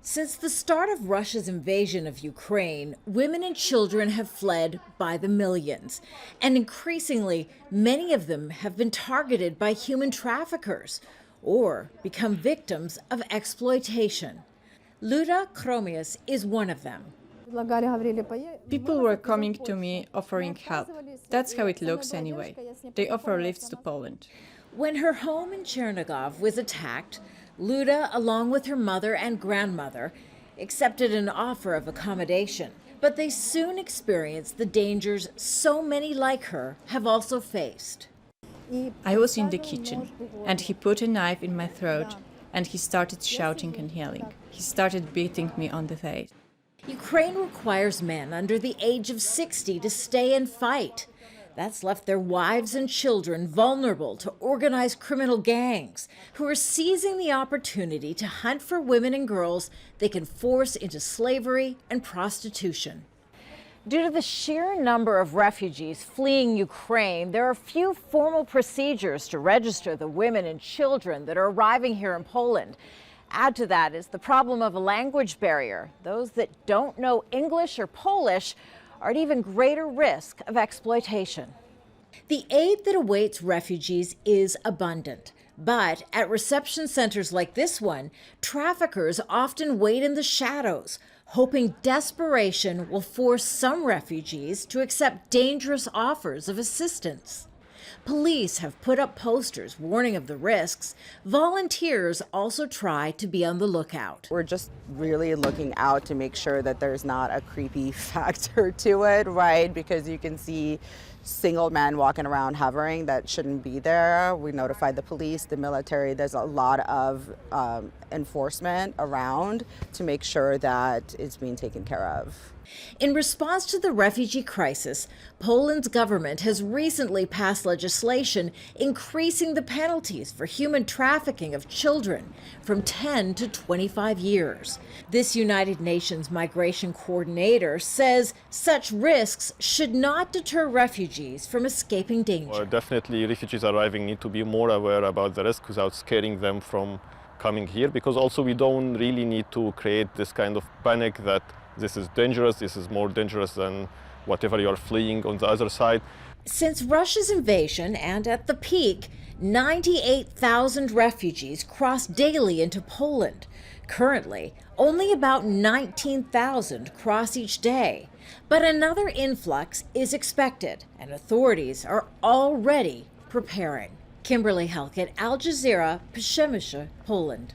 Since the start of Russia's invasion of Ukraine, women and children have fled by the millions. And increasingly, many of them have been targeted by human traffickers or become victims of exploitation. LUDA KHROMIEZ is one of them. People were coming to me offering help. That's how it looks anyway. They offer lifts to Poland. When her home in Chernigov was attacked, LUDA, along with her mother and grandmother, accepted an offer of accommodation. But they soon experienced the dangers so many like her have also faced. I was in the kitchen, and he put a knife in my throat, and he started shouting and yelling. He started beating me on the face. Ukraine requires men under the age of 60 to stay and fight. That's left their wives and children vulnerable to organized criminal gangs who are seizing the opportunity to hunt for women and girls they can force into slavery and prostitution. Due to the sheer number of refugees fleeing Ukraine, there are few formal procedures to register the women and children that are arriving here in Poland. Add to that is the problem of a language barrier. Those that don't know English or Polish are at even greater risk of exploitation. The aid that awaits refugees is abundant, but at reception centers like this one, traffickers often wait in the shadows, hoping desperation will force some refugees to accept dangerous offers of assistance. Police have put up posters warning of the risks. Volunteers also try to be on the lookout. We're just really looking out to make sure that there's not a creepy factor to it, right? Because you can see single men walking around hovering that shouldn't be there. We notified the police, the military. There's a lot of enforcement around to make sure that it's being taken care of. In response to the refugee crisis, Poland's government has recently passed legislation increasing the penalties for human trafficking of children from 10 to 25 years. This United Nations migration coordinator says such risks should not deter refugees from escaping danger. Well, definitely refugees arriving need to be more aware about the risk without scaring them from coming here, because also we don't really need to create this kind of panic that this is dangerous, this is more dangerous than whatever you're fleeing on the other side. Since Russia's invasion and at the peak, 98,000 refugees cross daily into Poland. Currently, only about 19,000 cross each day. But another influx is expected, and authorities are already preparing. Kimberly, Halkett, Al Jazeera, Przemysl, Poland.